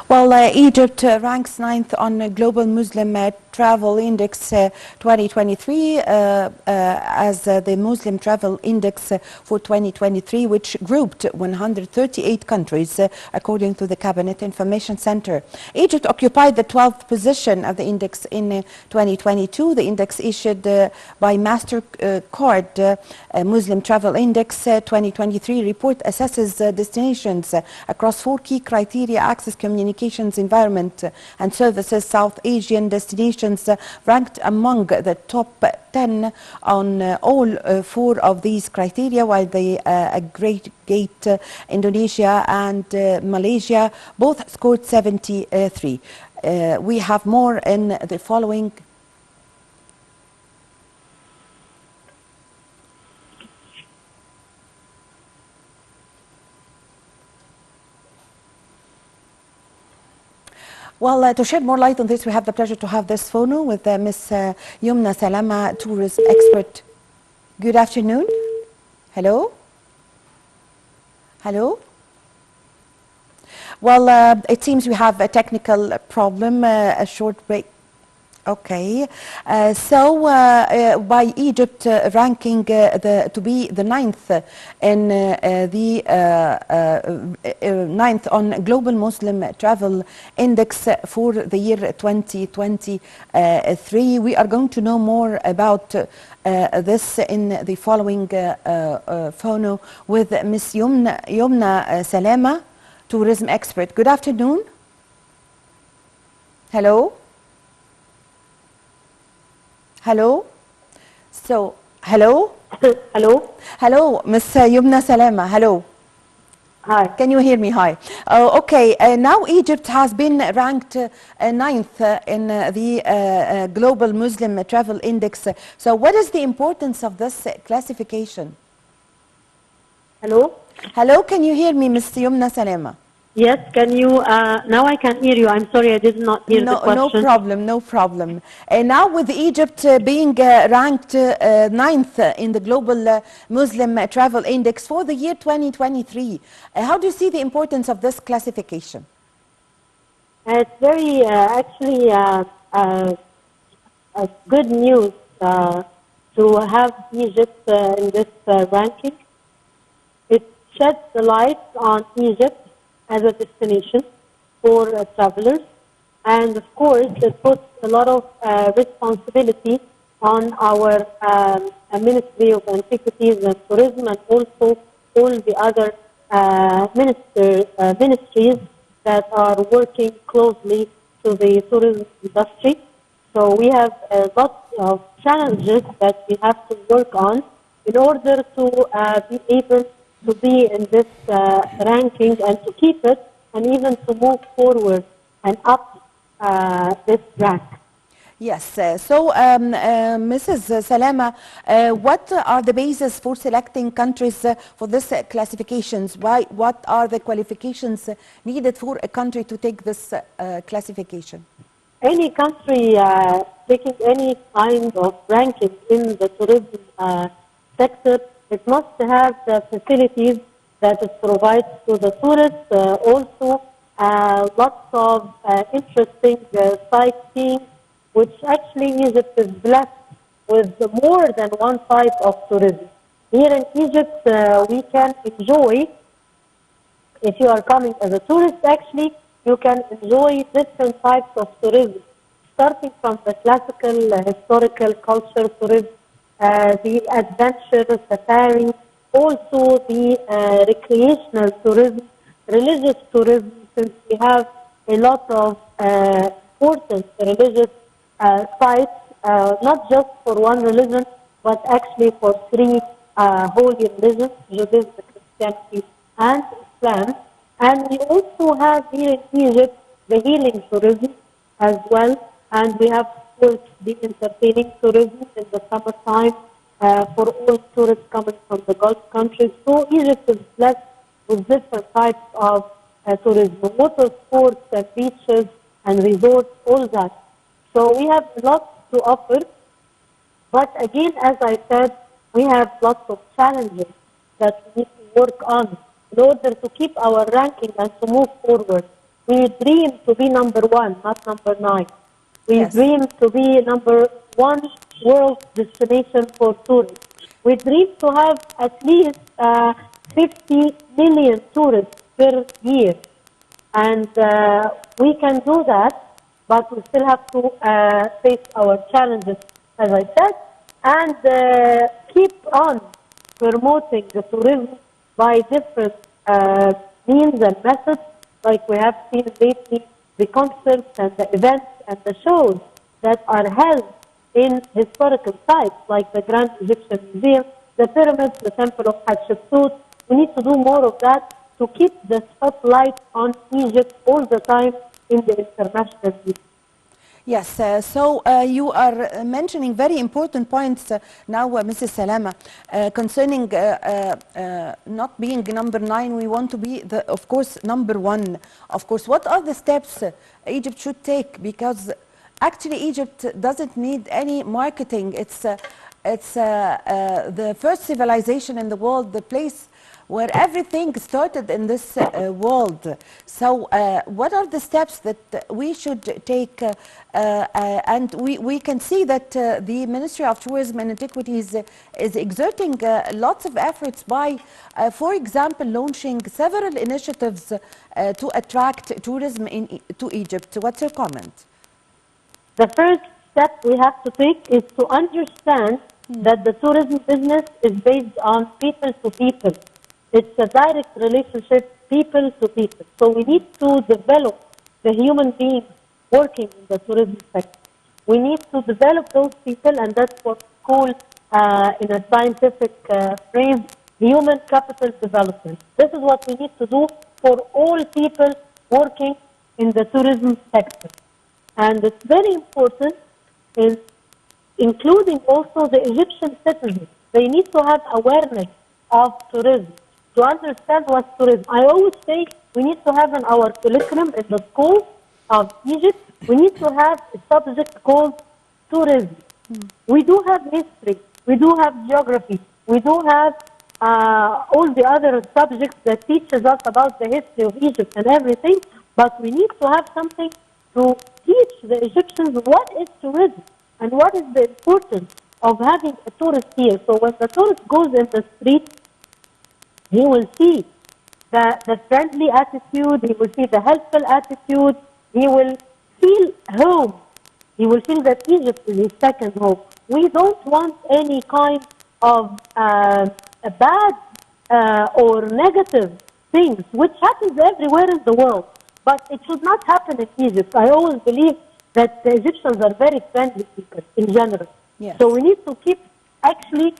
Well, Egypt ranks ninth on Global Muslim Travel Index 2023 as the Muslim Travel Index for 2023, which grouped 138 countries, according to the Cabinet Information Center. Egypt occupied the 12th position of the index in 2022. The index issued by MasterCard Muslim Travel Index 2023 report assesses destinations across four key criteria: access, communications, environment, and services. South Asian destinations ranked among the top 10 on all four of these criteria, while the aggregate Indonesia and Malaysia both scored 73. We have more in the following. Well, to shed more light on this, we have the pleasure to have this phone with Ms. Yomna Salama, tourism expert. Good afternoon. Hello? Hello? Well, it seems we have a technical problem, a short break. Okay, by Egypt ranking to be the ninth in the ninth on Global Muslim Travel Index for the year 2023. We are going to know more about this in the following phone with Ms. Yomna Salama, tourism expert. Good afternoon. Hello. Hello. So, hello. Hello. Hello, Ms. Yomna Salama. Hello. Hi. Can you hear me? Hi. Okay. Now Egypt has been ranked ninth in the Global Muslim Travel Index. So, what is the importance of this classification? Hello. Hello. Can you hear me, Ms. Yomna Salama? Yes, can you, now I can hear you. I'm sorry, I did not hear the question. No problem, no problem. Now with Egypt being ranked ninth in the Global Muslim Travel Index for the year 2023, how do you see the importance of this classification? It's very, actually, good news to have Egypt in this ranking. It sheds the light on Egypt as a destination for travelers, and of course it puts a lot of responsibility on our Ministry of Antiquities and Tourism, and also all the other ministries that are working closely to the tourism industry. So we have a lot of challenges that we have to work on in order to be able to be in this ranking and to keep it, and even to move forward and up this rank. Yes. Mrs. Salama, what are the basis for selecting countries for this classifications? What are the qualifications needed for a country to take this classification? Any country taking any kind of ranking in the tourism sector, it must have the facilities that it provides to the tourists, also lots of interesting sightseeing, which actually Egypt is blessed with more than one type of tourism. Here in Egypt, we can enjoy, if you are coming as a tourist, actually, you can enjoy different types of tourism, starting from the classical, historical, culture tourism, the adventure, safari, also the recreational tourism, religious tourism, since we have a lot of important religious sites, not just for one religion, but actually for three holy religions, Judaism, Christianity, and Islam. And we also have here in Egypt the healing tourism as well, and we have, of course, the entertaining tourism in the summertime for all tourists coming from the Gulf countries. So Egypt is blessed with different types of tourism, water sports and beaches and resorts, all that. So we have lots to offer, but again, as I said, we have lots of challenges that we need to work on in order to keep our ranking and to move forward. We dream to be number one, not number 9. We Yes. dream to be number one world destination for tourists. We dream to have at least 50 million tourists per year. And we can do that, but we still have to face our challenges, as I said, and keep on promoting the tourism by different means and methods, like we have seen lately, the concerts and the events and the shows that are held in historical sites, like the Grand Egyptian Museum, the pyramids, the Temple of Hatshepsut. We need to do more of that to keep the spotlight on Egypt all the time in the international media. Yes, you are mentioning very important points now, Mrs. Salama, concerning not being number 9. We want to be, of course, number 1. Of course, what are the steps Egypt should take? Because actually, Egypt doesn't need any marketing. It's the first civilization in the world, the place where everything started in this world. So what are the steps that we should take? And we can see that the Ministry of Tourism and Antiquities is exerting lots of efforts by, for example, launching several initiatives to attract tourism to Egypt. What's your comment? The first step we have to take is to understand that the tourism business is based on people to people. It's a direct relationship, people to people. So we need to develop the human beings working in the tourism sector. We need to develop those people, and that's what we call, in a scientific phrase, human capital development. This is what we need to do for all people working in the tourism sector. And it's very important, in including also the Egyptian citizens. They need to have awareness of tourism, to understand what's tourism. I always say we need to have in our curriculum in the schools of Egypt, we need to have a subject called tourism. We do have history, we do have geography, we do have all the other subjects that teaches us about the history of Egypt and everything, but we need to have something to teach the Egyptians what is tourism and what is the importance of having a tourist here. So when the tourist goes in the street, he will see the friendly attitude, he will see the helpful attitude, he will feel home. He will feel that Egypt is his second home. We don't want any kind of bad or negative things, which happens everywhere in the world. But it should not happen in Egypt. I always believe that the Egyptians are very friendly people in general. Yes. So we need to keep actually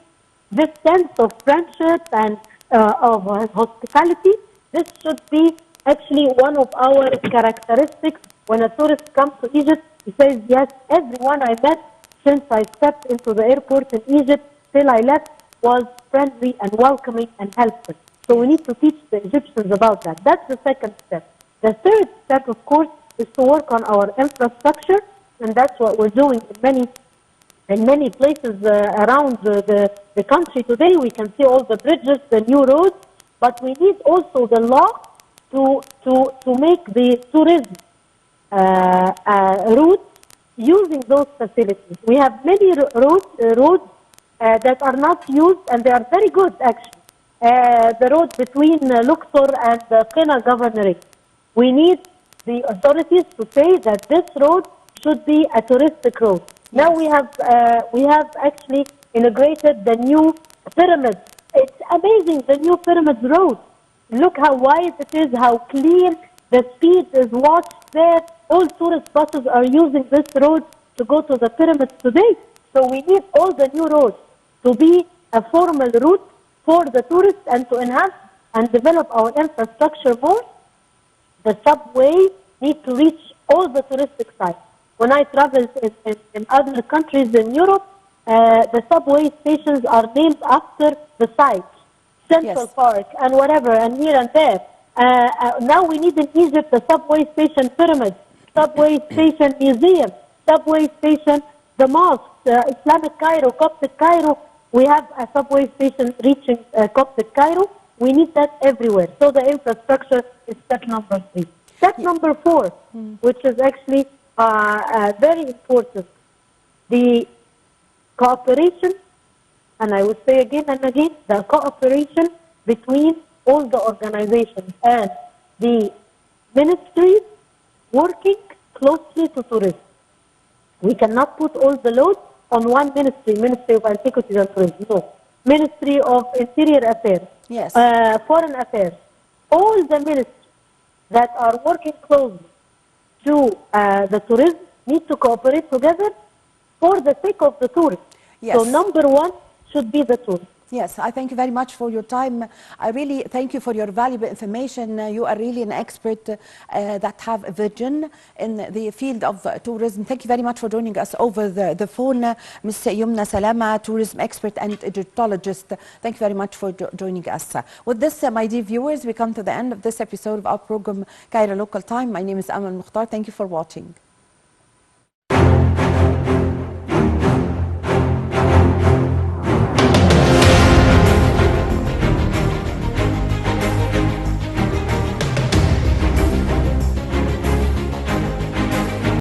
this sense of friendship and of hospitality. This should be actually one of our characteristics. When a tourist comes to Egypt, he says, yes, everyone I met since I stepped into the airport in Egypt till I left was friendly and welcoming and helpful. So we need to teach the Egyptians about that. That's the second step. The third step, of course, is to work on our infrastructure, and that's what we're doing in many places around the country today. We can see all the bridges, the new roads, but we need also the law to make the tourism routes using those facilities. We have many roads that are not used, and they are very good, actually. The road between Luxor and Qina Governorate. We need the authorities to say that this road should be a touristic road. Yes. Now we have actually integrated the new pyramid. It's amazing, the new pyramid road. Look how wide it is, how clean. The speed is watched there. All tourist buses are using this road to go to the pyramids today. So we need all the new roads to be a formal route for the tourists and to enhance and develop our infrastructure more. The subway needs to reach all the touristic sites. When I traveled in other countries in Europe, the subway stations are named after the sites, Central Yes. Park and whatever, and here and there. Now we need in Egypt a subway station pyramid, subway station museum, subway station, the mosque, Islamic Cairo, Coptic Cairo. We have a subway station reaching Coptic Cairo. We need that everywhere. So the infrastructure is step number 3. That's number 4, which is actually very important. The cooperation, and I would say again and again, the cooperation between all the organizations and the ministries working closely to tourism. We cannot put all the load on one ministry, Ministry of Antiquities and Tourism. No. Ministry of Interior Affairs, Yes. Foreign Affairs. All the ministries that are working closely to the tourism need to cooperate together for the sake of the tourists. Yes. So number 1 should be the tourists. Yes, I thank you very much for your time. I really thank you for your valuable information. You are really an expert that have a vision in the field of tourism. Thank you very much for joining us over the phone. Ms. Yomna Salama, tourism expert and Egyptologist. Thank you very much for joining us. With this, my dear viewers, we come to the end of this episode of our program, Cairo Local Time. My name is Amal Mukhtar. Thank you for watching.